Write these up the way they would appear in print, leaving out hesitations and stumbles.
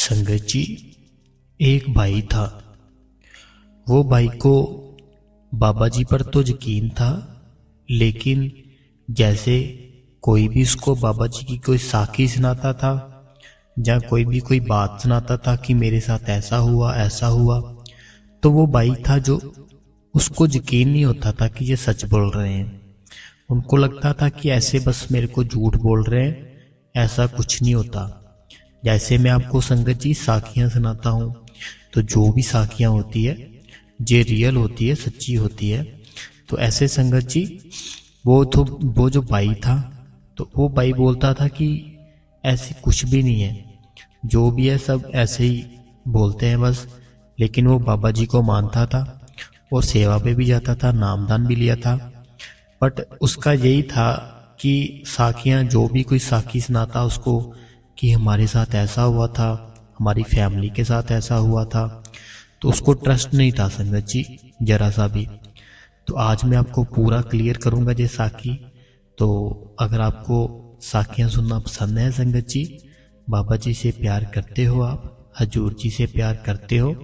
संगत जी, एक भाई था। वो भाई को बाबा जी पर तो यकीन था, लेकिन जैसे कोई भी उसको बाबा जी की कोई साखी सुनाता था या कोई बात सुनाता था कि मेरे साथ ऐसा हुआ, तो वो भाई था जो उसको यकीन नहीं होता था कि ये सच बोल रहे हैं। उनको लगता था कि ऐसे बस मेरे को झूठ बोल रहे हैं, ऐसा कुछ नहीं होता। जैसे मैं आपको संगत जी साखियां सुनाता हूँ, तो जो भी साखियां होती है ये रियल होती है, सच्ची होती है। तो ऐसे संगत जी वो जो भाई था, तो वो भाई बोलता था कि ऐसे कुछ भी नहीं है, जो भी है सब ऐसे ही बोलते हैं बस। लेकिन वो बाबा जी को मानता था और सेवा पे भी जाता था, नामदान भी लिया था। बट उसका यही था कि साखियां, जो भी कोई साखी सुनाता उसको कि हमारे साथ ऐसा हुआ था, हमारी फैमिली के साथ ऐसा हुआ था, तो उसको ट्रस्ट नहीं था संगत जी, जरा सा भी। तो आज मैं आपको पूरा क्लियर करूंगा ये साखी। तो अगर आपको साखियां सुनना पसंद है संगत जी, बाबा जी से प्यार करते हो, आप हजूर जी से प्यार करते हो,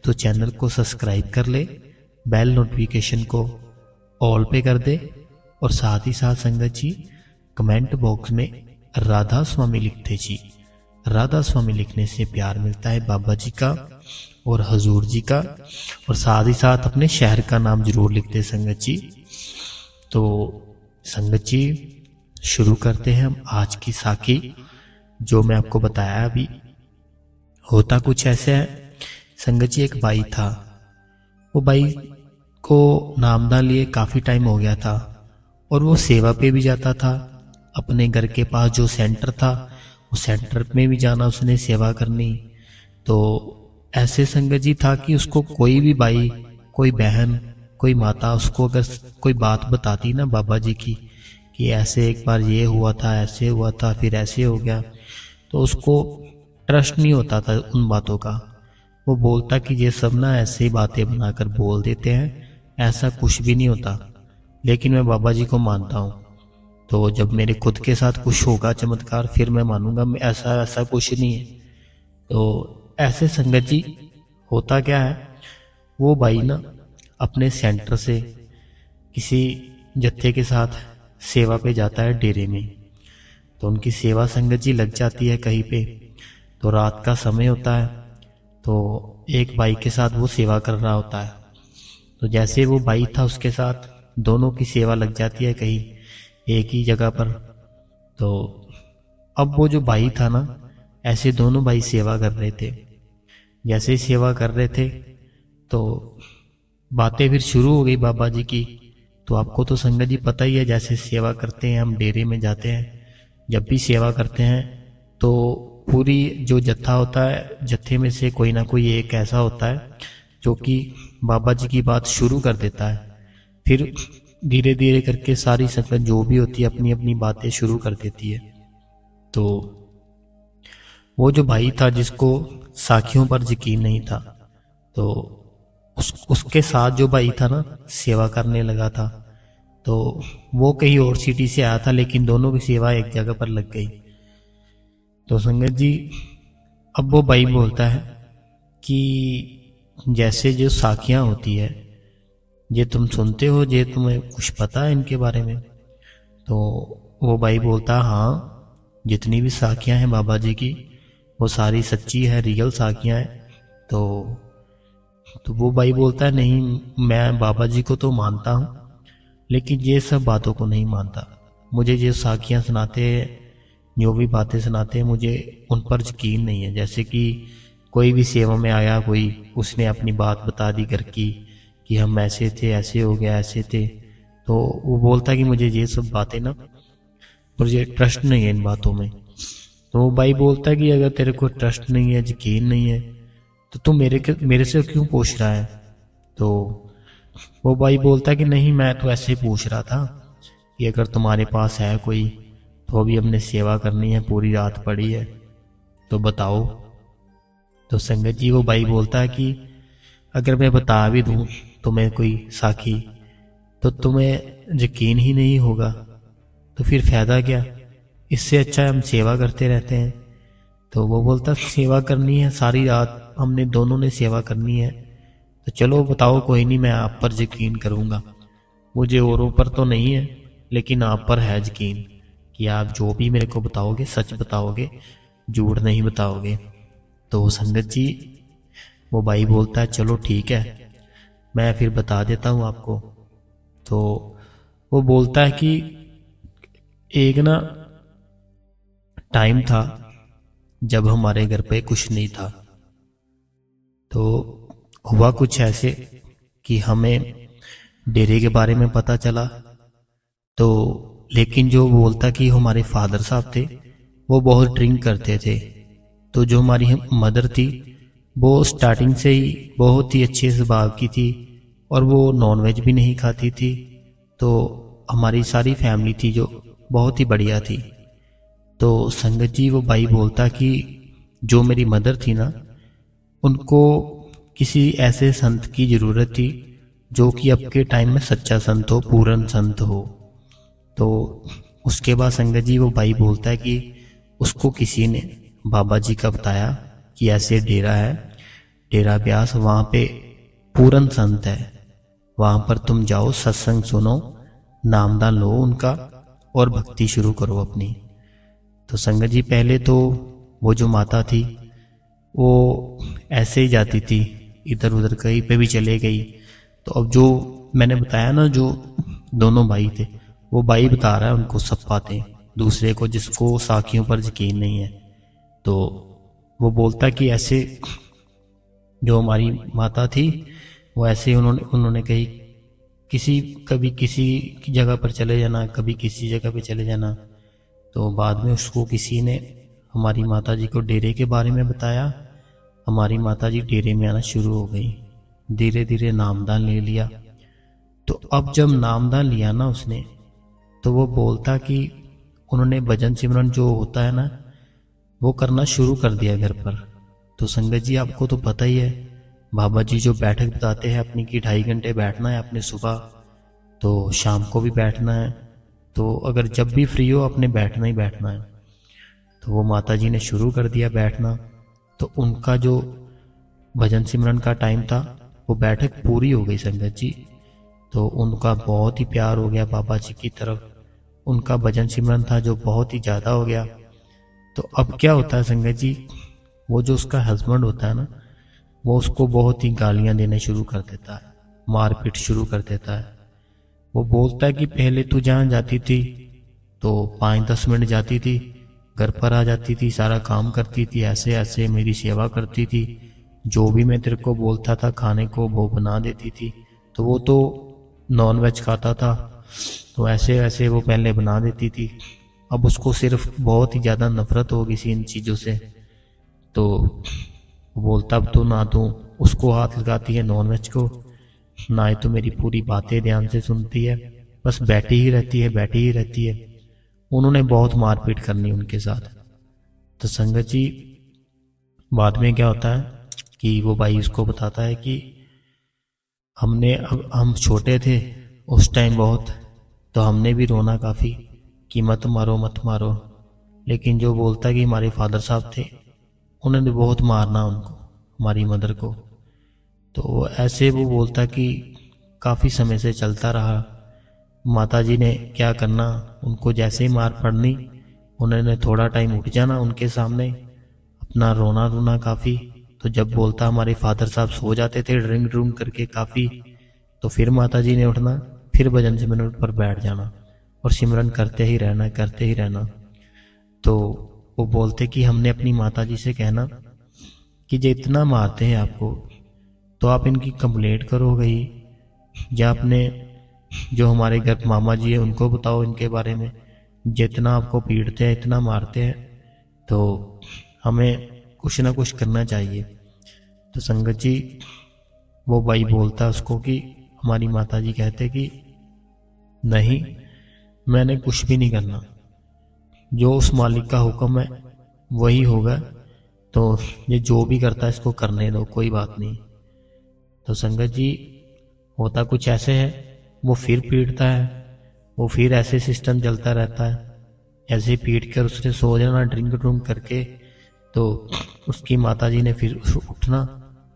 तो चैनल को सब्सक्राइब कर ले, बेल नोटिफिकेशन को ऑल पे कर दे, और साथ ही साथ संगत जी कमेंट बॉक्स में राधा स्वामी लिखते जी। राधा स्वामी लिखने से प्यार मिलता है बाबा जी का और हजूर जी का, और साथ ही साथ अपने शहर का नाम जरूर लिखते संगत जी। तो संगत जी शुरू करते हैं हम आज की साखी। जो मैं आपको बताया अभी, होता कुछ ऐसे है संगत जी। एक भाई था, वो भाई को नामदान लिए काफ़ी टाइम हो गया था, और वो सेवा पे भी जाता था। अपने घर के पास जो सेंटर था, उस सेंटर में भी जाना, उसने सेवा करनी। तो ऐसे संगत जी था कि उसको कोई भी भाई, कोई बहन, कोई माता उसको अगर कोई बात बताती ना बाबा जी की कि ऐसे एक बार ये हुआ था, ऐसे हुआ था, फिर ऐसे हो गया, तो उसको ट्रस्ट नहीं होता था उन बातों का। वो बोलता कि ये सब ना ऐसे ही बातें बनाकर बोल देते हैं, ऐसा कुछ भी नहीं होता। लेकिन मैं बाबा जी को मानता हूँ, तो जब मेरे खुद के साथ कुछ होगा चमत्कार, फिर मैं मानूंगा मैं ऐसा कुछ नहीं है। तो ऐसे संगत जी होता क्या है, वो भाई ना अपने सेंटर से किसी जत्थे के साथ सेवा पे जाता है डेरे में। तो उनकी सेवा संगत जी लग जाती है कहीं पे। तो रात का समय होता है, तो एक भाई के साथ वो सेवा कर रहा होता है। तो जैसे वो भाई था, उसके साथ दोनों की सेवा लग जाती है कहीं एक ही जगह पर। तो अब वो जो भाई था ना, ऐसे दोनों भाई सेवा कर रहे थे। जैसे ही सेवा कर रहे थे, तो बातें फिर शुरू हो गई बाबा जी की। तो आपको तो संगत जी पता ही है, जैसे सेवा करते हैं हम डेरे में जाते हैं, जब भी सेवा करते हैं तो पूरी जो जत्था होता है, जत्थे में से कोई ना कोई एक ऐसा होता है जो कि बाबा जी की बात शुरू कर देता है। फिर धीरे धीरे करके सारी संगत जो भी होती है अपनी अपनी बातें शुरू कर देती है। तो वो जो भाई था जिसको साखियों पर यकीन नहीं था, तो उसके साथ जो भाई था ना, सेवा करने लगा था। तो वो कहीं और सिटी से आया था, लेकिन दोनों की सेवा एक जगह पर लग गई। तो संगत जी अब वो भाई बोलता है कि जैसे जो साखियां होती है, ये तुम सुनते हो, ये तुम्हें कुछ पता है इनके बारे में? तो वो भाई बोलता है हाँ, जितनी भी साखियां हैं बाबा जी की, वो सारी सच्ची है, रियल साखियां हैं। तो वो भाई बोलता है नहीं, मैं बाबा जी को तो मानता हूँ, लेकिन ये सब बातों को नहीं मानता। मुझे जो साखियां सुनाते हैं, जो भी बातें सुनाते हैं, मुझे उन पर यकीन नहीं है। जैसे कि कोई भी सेवा में आया कोई, उसने अपनी बात बता दी घर की कि हम ऐसे थे, ऐसे हो गया, ऐसे थे, तो वो बोलता कि मुझे ये सब बातें ना, मुझे ट्रस्ट नहीं है इन बातों में। तो वो भाई बोलता है कि अगर तेरे को ट्रस्ट नहीं है, यकीन नहीं है, तो तू मेरे से क्यों पूछ रहा है? तो वो भाई बोलता है कि नहीं, मैं तो ऐसे ही पूछ रहा था कि अगर तुम्हारे पास है कोई, तो अभी हमने सेवा करनी है, पूरी रात पड़ी है, तो बताओ। तो संगत जी वो भाई बोलता है कि अगर मैं बता भी दूं तुम्हें कोई साखी, तो तुम्हें यकीन ही नहीं होगा, तो फिर फायदा क्या? इससे अच्छा हम सेवा करते रहते हैं। तो वो बोलता सेवा करनी है, सारी रात हमने दोनों ने सेवा करनी है, तो चलो बताओ, कोई नहीं, मैं आप पर यकीन करूँगा। मुझे औरों पर तो नहीं है, लेकिन आप पर है यकीन कि आप जो भी मेरे को बताओगे सच बताओगे, झूठ नहीं बताओगे। तो संगत जी वो भाई बोलता है चलो ठीक है, मैं फिर बता देता हूँ आपको। तो वो बोलता है कि एक ना टाइम था जब हमारे घर पे कुछ नहीं था। तो हुआ कुछ ऐसे कि हमें डेरे के बारे में पता चला। तो लेकिन जो बोलता कि हमारे फादर साहब थे वो बहुत ड्रिंक करते थे। तो जो हमारी मदर थी वो स्टार्टिंग से ही बहुत ही अच्छे स्वभाव की थी और वो नॉनवेज भी नहीं खाती थी। तो हमारी सारी फैमिली थी जो बहुत ही बढ़िया थी। तो संगत जी वो भाई बोलता कि जो मेरी मदर थी ना, उनको किसी ऐसे संत की जरूरत थी जो कि अब के टाइम में सच्चा संत हो, पूर्ण संत हो। तो उसके बाद संगत जी वो भाई बोलता है कि उसको किसी ने बाबा जी का बताया कि ऐसे डेरा है, डेरा ब्यास, वहाँ पे पूर्ण संत है, वहाँ पर तुम जाओ, सत्संग सुनो, नामदान लो उनका और भक्ति शुरू करो अपनी। तो संगत जी पहले तो वो जो माता थी वो ऐसे ही जाती थी, इधर उधर कहीं पे भी चले गई। तो अब जो मैंने बताया ना, जो दोनों भाई थे, वो भाई बता रहा है उनको सब बातें दूसरे को, जिसको साखियों पर यकीन नहीं है। तो वो बोलता कि ऐसे जो हमारी माता थी वो ऐसे उन्होंने कही किसी कभी किसी की जगह पर चले जाना, कभी किसी जगह पे चले जाना। तो बाद में उसको किसी ने हमारी माता जी को डेरे के बारे में बताया। हमारी माता जी डेरे में आना शुरू हो गई, धीरे धीरे नामदान ले लिया। तो अब जब नामदान लिया ना उसने, तो वो बोलता कि उन्होंने भजन सिमरन जो होता है ना वो करना शुरू कर दिया घर पर। तो संगत जी आपको तो पता ही है, बाबा जी जो बैठक बताते हैं अपनी कि 2.5 घंटे बैठना है अपने, सुबह तो शाम को भी बैठना है, तो अगर जब भी फ्री हो अपने बैठना ही बैठना है। तो वो माता जी ने शुरू कर दिया बैठना। तो उनका जो भजन सिमरन का टाइम था वो बैठक पूरी हो गई संगत जी। तो उनका बहुत ही प्यार हो गया बाबा जी की तरफ, उनका भजन सिमरन था जो बहुत ही ज़्यादा हो गया। तो अब क्या होता है संगत जी, वो जो उसका हस्बैंड होता है ना, वो उसको बहुत ही गालियां देने शुरू कर देता है, मारपीट शुरू कर देता है। वो बोलता है कि पहले तू जहाँ जाती थी तो 5-10 मिनट जाती थी, घर पर आ जाती थी, सारा काम करती थी, ऐसे ऐसे मेरी सेवा करती थी, जो भी मैं तेरे को बोलता था खाने को वो बना देती थी। तो वो तो नॉन वेज खाता था, तो ऐसे ऐसे वो पहले बना देती थी। अब उसको सिर्फ बहुत ही ज़्यादा नफरत हो गई सी इन चीज़ों से। तो वो बोलता अब तो ना तो उसको हाथ लगाती है नॉन वेज को, ना ही तो मेरी पूरी बातें ध्यान से सुनती है, बस बैठी ही रहती है, बैठी ही रहती है। उन्होंने बहुत मारपीट करनी उनके साथ। तो संगत जी बाद में क्या होता है कि वो भाई उसको बताता है कि हम छोटे थे उस टाइम बहुत, तो हमने भी रोना काफ़ी कि मत मारो मत मारो। लेकिन जो बोलता है कि हमारे फादर साहब थे, उन्होंने बहुत मारना उनको, हमारी मदर को। तो ऐसे वो बोलता कि काफ़ी समय से चलता रहा। माता जी ने क्या करना, उनको जैसे ही मार पड़नी, उन्होंने थोड़ा टाइम उठ जाना उनके सामने, अपना रोना रोना काफ़ी। तो जब बोलता हमारे फादर साहब सो जाते थे ड्रिंक ड्रूंक करके काफ़ी, तो फिर माता जी ने उठना, फिर भजन सिमरन पर बैठ जाना और सिमरन करते ही रहना, करते ही रहना। तो वो बोलते कि हमने अपनी माता जी से कहना कि जो इतना मारते हैं आपको, तो आप इनकी कंप्लेंट करो गई, या अपने जो हमारे घर मामा जी है उनको बताओ इनके बारे में, जितना आपको पीटते हैं इतना मारते हैं, तो हमें कुछ ना कुछ करना चाहिए। तो संगत जी वो भाई बोलता उसको कि हमारी माता जी कहते कि नहीं, मैंने कुछ भी नहीं करना, जो उस मालिक का हुक्म है वही होगा, तो ये जो भी करता है इसको करने दो, कोई बात नहीं। तो संगत जी होता कुछ ऐसे है, वो फिर पीटता है, वो फिर ऐसे सिस्टम चलता रहता है, ऐसे पीट कर उसने सो जाना ड्रिंक ड्रुंक करके। तो उसकी माताजी ने फिर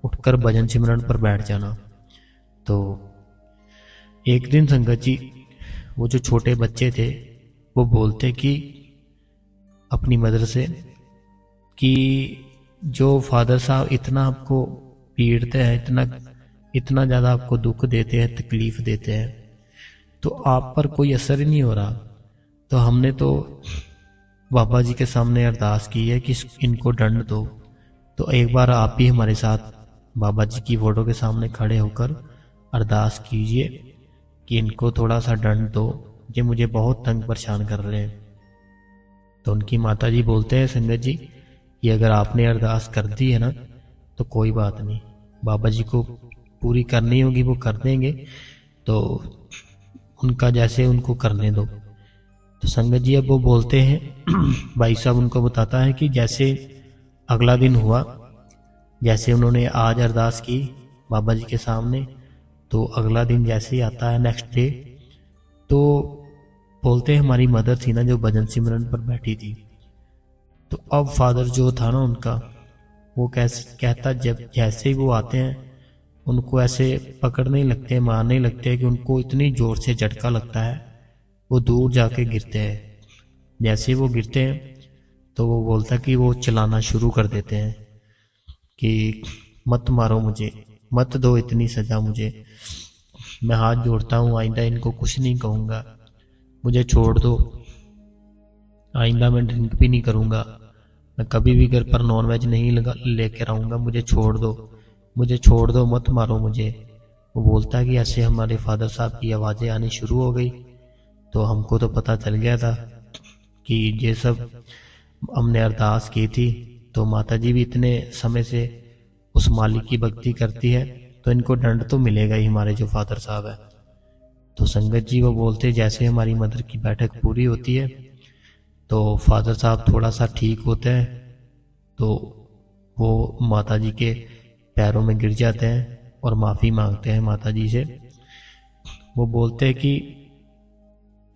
उठकर भजन सिमरन पर बैठ जाना। तो एक दिन संगत जी वो जो छोटे बच्चे थे वो बोलते कि अपनी मदर से कि जो फादर साहब इतना आपको पीड़ते हैं, इतना ज़्यादा आपको दुख देते हैं, तकलीफ देते हैं, तो आप पर कोई असर ही नहीं हो रहा। तो हमने तो बाबा जी के सामने अरदास की है कि इनको दंड दो, तो एक बार आप भी हमारे साथ बाबा जी की फोटो के सामने खड़े होकर अरदास कीजिए कि इनको थोड़ा सा दंड दो, ये मुझे बहुत तंग परेशान कर रहे हैं। तो उनकी माता जी बोलते हैं संगत जी कि अगर आपने अरदास कर दी है ना तो कोई बात नहीं, बाबा जी को पूरी करनी होगी वो कर देंगे, तो उनका जैसे उनको करने दो। तो संगत जी अब वो बोलते हैं भाई साहब उनको बताता है कि जैसे अगला दिन हुआ, जैसे उन्होंने आज अरदास की बाबा जी के सामने, तो अगला दिन जैसे ही आता है नेक्स्ट डे, तो बोलते हैं हमारी मदर थी ना जो भजन सिमरन पर बैठी थी, तो अब फादर जो था ना उनका, वो कैसे कहता जब जैसे ही वो आते हैं उनको ऐसे पकड़ने लगते हैं, मारने लगते हैं कि उनको इतनी जोर से झटका लगता है वो दूर जाके गिरते हैं। जैसे ही वो गिरते हैं तो वो बोलता कि वो चलाना शुरू कर देते हैं कि मत मारो मुझे, मत दो इतनी सजा मुझे, मैं हाथ जोड़ता हूँ, आइंदा इनको कुछ नहीं कहूँगा, मुझे छोड़ दो, आइंदा मैं ड्रिंक भी नहीं करूँगा, मैं कभी भी घर पर नॉनवेज नहीं लेकर आऊँगा, मुझे छोड़ दो, मुझे छोड़ दो, मत मारो मुझे। वो बोलता है कि ऐसे हमारे फादर साहब की आवाज़ें आनी शुरू हो गई, तो हमको तो पता चल गया था कि ये सब हमने अरदास की थी, तो माता जी भी इतने समय से उस मालिक की भक्ति करती है, तो इनको दंड तो मिलेगा ही, हमारे जो फादर साहब है। तो संगत जी वो बोलते जैसे हमारी मदर की बैठक पूरी होती है तो फादर साहब थोड़ा सा ठीक होते हैं, तो वो माता जी के पैरों में गिर जाते हैं और माफ़ी मांगते हैं माता जी से। वो बोलते हैं कि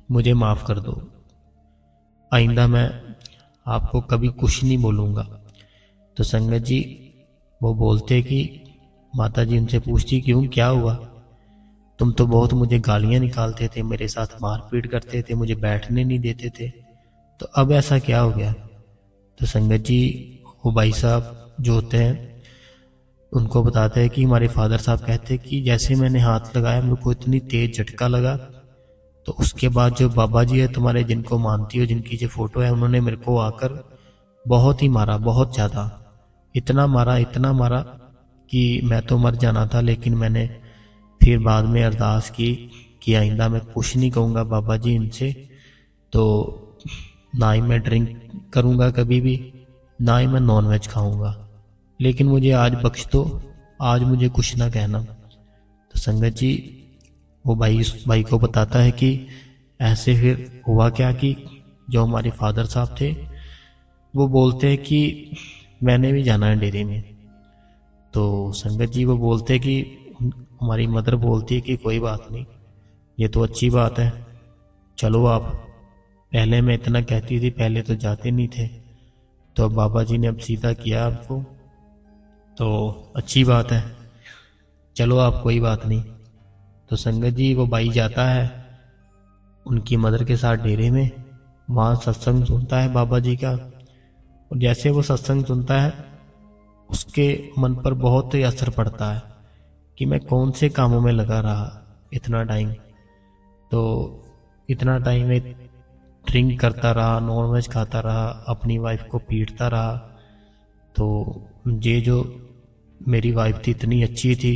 मुझे माफ़ कर दो, आइंदा मैं आपको कभी कुछ नहीं बोलूँगा। तो संगत जी वो बोलते कि माता जी उनसे पूछती क्यों, क्या हुआ, तुम तो बहुत मुझे गालियाँ निकालते थे, मेरे साथ मारपीट करते थे, मुझे बैठने नहीं देते थे, तो अब ऐसा क्या हो गया। तो संगत जी वो भाई साहब जो होते हैं उनको बताते हैं कि हमारे फादर साहब कहते हैं कि जैसे मैंने हाथ लगाया मेरे को इतनी तेज झटका लगा, तो उसके बाद जो बाबा जी है तुम्हारे, जिनको मानती हो, जिनकी जो फोटो है, उन्होंने मेरे को आकर बहुत ही मारा, बहुत ज़्यादा, इतना मारा कि मैं तो मर जाना था। लेकिन मैंने फिर बाद में अरदास की कि आइंदा मैं कुछ नहीं कहूँगा बाबा जी इनसे, तो ना ही मैं ड्रिंक करूँगा कभी भी, ना ही मैं नॉनवेज खाऊँगा, लेकिन मुझे आज बख्श दो, आज मुझे कुछ ना कहना। तो संगत जी वो भाई को बताता है कि ऐसे फिर हुआ क्या कि जो हमारे फादर साहब थे वो बोलते हैं कि मैंने भी जाना है डेरे में। तो संगत जी वो बोलते हैं कि हमारी मदर बोलती है कि कोई बात नहीं, ये तो अच्छी बात है, चलो आप, पहले मैं इतना कहती थी, पहले तो जाते नहीं थे, तो अब बाबा जी ने अब सीधा किया आपको, तो अच्छी बात है, चलो आप, कोई बात नहीं। तो संगत जी वो भाई जाता है उनकी मदर के साथ डेरे में, वहाँ सत्संग सुनता है बाबा जी का, और जैसे वो सत्संग सुनता है उसके मन पर बहुत ही असर पड़ता है कि मैं कौन से कामों में लगा रहा इतना टाइम, तो इतना टाइम में ड्रिंक करता रहा, नॉनवेज खाता रहा, अपनी वाइफ को पीटता रहा, तो ये जो मेरी वाइफ थी इतनी अच्छी थी,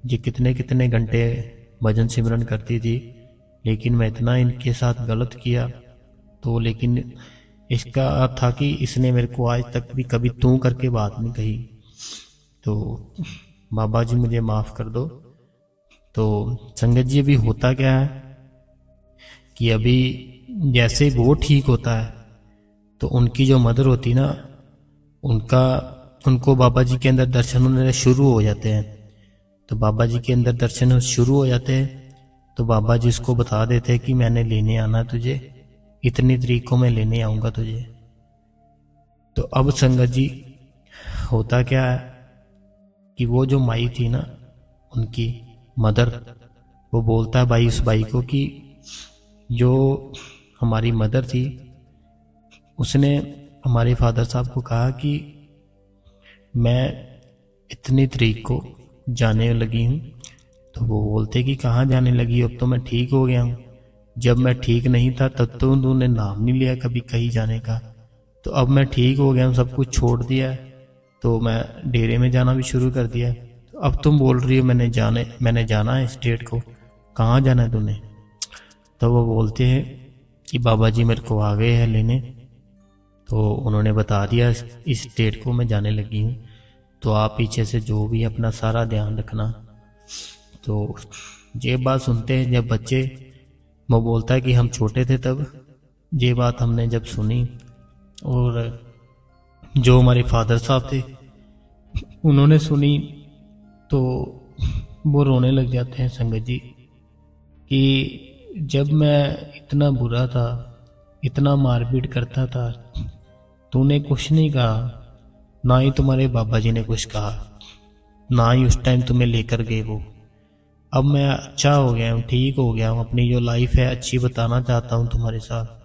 ये कितने कितने घंटे भजन सिमरन करती थी, लेकिन मैं इतना इनके साथ गलत किया, तो लेकिन इसका अर्थ था कि इसने मेरे को आज तक भी कभी तू करके बात नहीं कही, तो बाबा जी मुझे माफ़ कर दो। तो संगत जी अभी होता क्या है कि अभी जैसे वो ठीक होता है तो उनकी जो मदर होती ना, उनको बाबा जी के अंदर दर्शन होने शुरू हो जाते हैं। तो बाबा जी के अंदर दर्शन शुरू हो जाते हैं तो बाबा जी उसको बता देते हैं कि मैंने लेने आना तुझे, इतनी तारीख को मैं लेने आऊँगा तुझे। तो अब संगत जी होता क्या है कि वो जो माई थी ना, उनकी मदर, वो बोलता है भाई उस भाई को कि जो हमारी मदर थी उसने हमारे फादर साहब को कहा कि मैं इतनी तारीख को जाने लगी हूँ। तो वो बोलते कि कहाँ जाने लगी, अब तो मैं ठीक हो गया हूँ, जब मैं ठीक नहीं था तब तो उन्होंने नाम नहीं लिया कभी कहीं जाने का, तो अब मैं ठीक हो गया हूँ, सब कुछ छोड़ दिया है, तो मैं डेरे में जाना भी शुरू कर दिया। तो अब तुम बोल रही हो मैंने जाना है इस डेट को, कहाँ जाना है तूने? तो वो बोलते हैं कि बाबा जी मेरे को आ गए हैं लेने, तो उन्होंने बता दिया इस डेट को मैं जाने लगी हूँ, तो आप पीछे से जो भी अपना सारा ध्यान रखना। तो ये बात सुनते हैं जब बच्चे, वो बोलता है कि हम छोटे थे तब ये बात हमने जब सुनी, और जो हमारे फादर साहब थे उन्होंने सुनी, तो वो रोने लग जाते हैं संगत जी कि जब मैं इतना बुरा था, इतना मारपीट करता था, तूने कुछ नहीं कहा, ना ही तुम्हारे बाबा जी ने कुछ कहा, ना ही उस टाइम तुम्हें लेकर गए वो। अब मैं अच्छा हो गया हूँ, ठीक हो गया हूँ, अपनी जो लाइफ है अच्छी बताना चाहता हूँ तुम्हारे साथ,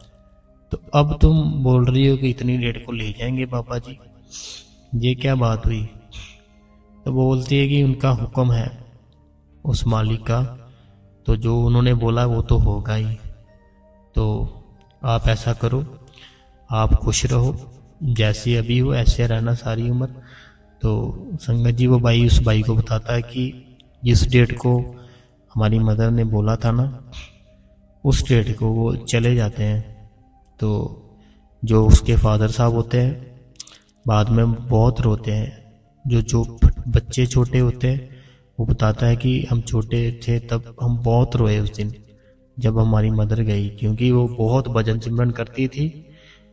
तो अब तुम बोल रही हो कि इतनी डेट को ले जाएंगे बाबा जी, ये क्या बात हुई? तो बोलती है कि उनका हुक्म है उस मालिक का, तो जो उन्होंने बोला वो तो होगा ही, तो आप ऐसा करो, आप खुश रहो, जैसे अभी हो ऐसे रहना सारी उम्र। तो संगत जी वो भाई उस भाई को बताता है कि जिस डेट को हमारी मदर ने बोला था ना, उस डेट को वो चले जाते हैं। तो जो उसके फादर साहब होते हैं बाद में बहुत रोते हैं, जो बच्चे छोटे होते हैं, वो बताता है कि हम छोटे थे तब हम बहुत रोए उस दिन जब हमारी मदर गई, क्योंकि वो बहुत भजन सिमरन करती थी,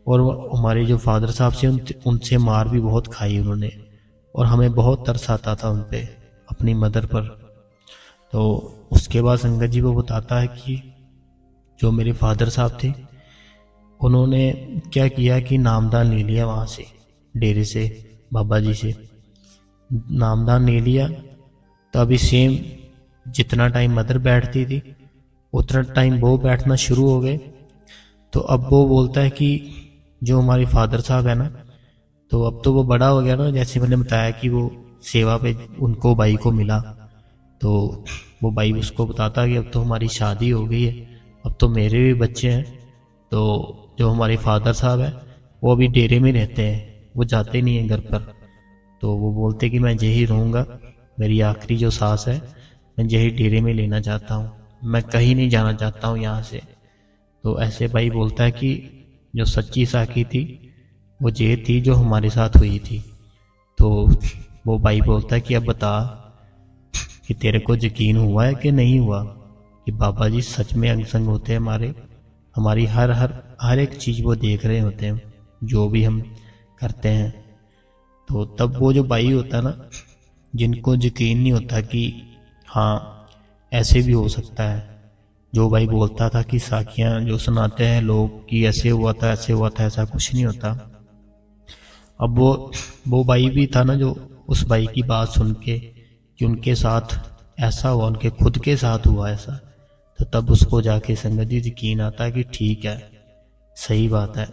और हमारे जो फादर साहब से उनसे मार भी बहुत खाई उन्होंने, और हमें बहुत तरस आता था उन पे, अपनी मदर पर। तो उसके बाद संगत जी वो बताता है कि जो मेरे फादर साहब थे उन्होंने क्या किया कि नामदान ले लिया वहाँ से, डेरे से, बाबा जी से नामदान ले लिया। तो अभी सेम जितना टाइम मदर बैठती थी उतना टाइम वो बैठना शुरू हो गए। तो अब वो बोलता है कि जो हमारे फादर साहब है ना, तो अब तो वो बड़ा हो गया ना, जैसे मैंने बताया कि वो सेवा पे उनको भाई को मिला, तो वो भाई उसको बताता कि अब तो हमारी शादी हो गई है, अब तो मेरे भी बच्चे हैं। तो जो हमारे फादर साहब है वो अभी डेरे में रहते हैं, वो जाते नहीं हैं घर पर। तो वो बोलते कि मैं यही रहूँगा, मेरी आखिरी जो सांस है मैं यही डेरे में लेना चाहता हूँ, मैं कहीं नहीं जाना चाहता हूँ यहाँ से। तो ऐसे भाई बोलता है कि जो सच्ची साखी थी वो ये थी जो हमारे साथ हुई थी। तो वो भाई बोलता है कि अब बता कि तेरे को यकीन हुआ है कि नहीं हुआ कि बाबा जी सच में अंग संग होते हैं हमारे, हमारी हर एक चीज़ वो देख रहे होते हैं जो भी हम करते हैं। तो तब वो जो भाई होता है ना, जिनको यकीन नहीं होता कि हाँ ऐसे भी हो सकता है, जो भाई बोलता था कि साखियाँ जो सुनाते हैं लोग कि ऐसे हुआ था ऐसे हुआ था, ऐसा कुछ नहीं होता। अब वो भाई भी था ना जो उस भाई की बात सुन के कि उनके साथ ऐसा हुआ, उनके खुद के साथ हुआ ऐसा, तो तब उसको जाके संगत जी यकीन आता है कि ठीक है, सही बात है,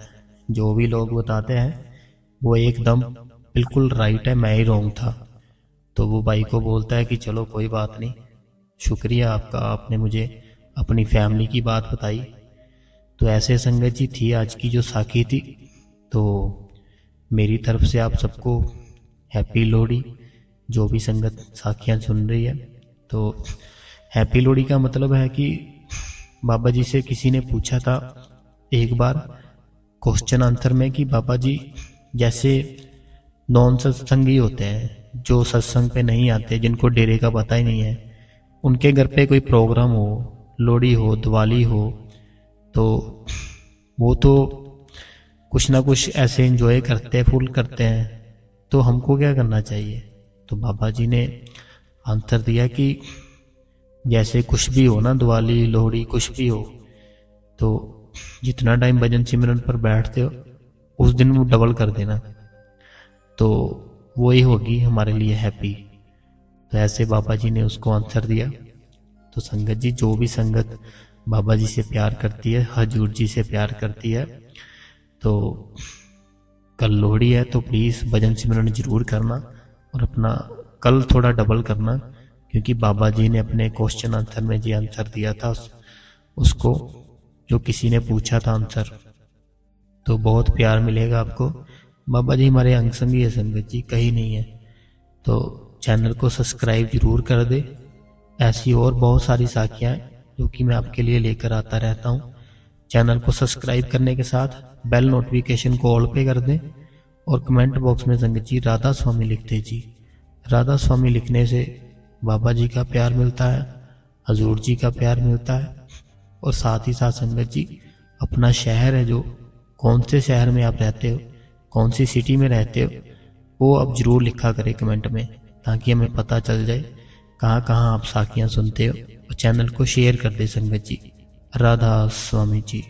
जो भी लोग बताते हैं वो एकदम बिल्कुल राइट है, मैं ही रॉन्ग था। तो वो भाई को बोलता है कि चलो कोई बात नहीं, शुक्रिया आपका, आपने मुझे अपनी फैमिली की बात बताई। तो ऐसे संगत जी थी आज की जो साखी थी। तो मेरी तरफ से आप सबको हैप्पी लोहड़ी, जो भी संगत साखियाँ सुन रही है। तो हैप्पी लोहड़ी का मतलब है कि बाबा जी से किसी ने पूछा था एक बार क्वेश्चन आंसर में कि बाबा जी जैसे नॉन सत्संगी होते हैं, जो सत्संग पे नहीं आते, जिनको डेरे का पता ही नहीं है, उनके घर पे कोई प्रोग्राम हो, लोहड़ी हो, दिवाली हो, तो वो तो कुछ ना कुछ ऐसे एंजॉय करते हैं, फुल करते हैं, तो हमको क्या करना चाहिए? तो बाबा जी ने आंसर दिया कि जैसे कुछ भी हो ना, दिवाली लोहड़ी कुछ भी हो, तो जितना टाइम भजन सिमरन पर बैठते हो उस दिन वो डबल कर देना। तो वो ही होगी हमारे लिए हैप्पी। तो ऐसे बाबा जी ने उसको आंसर दिया। तो संगत जी, जो भी संगत बाबा जी से प्यार करती है, हजूर जी से प्यार करती है, तो कल लोहड़ी है तो प्लीज़ भजन सिमरन जरूर करना और अपना कल थोड़ा डबल करना, क्योंकि बाबा जी ने अपने क्वेश्चन आंसर में जी आंसर दिया था उसको जो किसी ने पूछा था आंसर। तो बहुत प्यार मिलेगा आपको। बाबा जी हमारे अंग संगी है संगत जी, कहीं नहीं है। तो चैनल को सब्सक्राइब जरूर कर दे। ऐसी और बहुत सारी साखियाँ जो कि मैं आपके लिए लेकर आता रहता हूँ। चैनल को सब्सक्राइब करने के साथ बेल नोटिफिकेशन को ऑल पे कर दें और कमेंट बॉक्स में संगत जी राधा स्वामी लिख दे जी। राधा स्वामी लिखने से बाबा जी का प्यार मिलता है, हजूर जी का प्यार मिलता है, और साथ ही साथ संगत जी अपना शहर है जो, कौन से शहर में आप रहते हो, कौन सी सिटी में रहते हो, वो आप जरूर लिखा करें कमेंट में, ताकि हमें पता चल जाए कहाँ कहाँ आप साखियाँ सुनते हो। और चैनल को शेयर कर दे संगत जी। राधा स्वामी जी।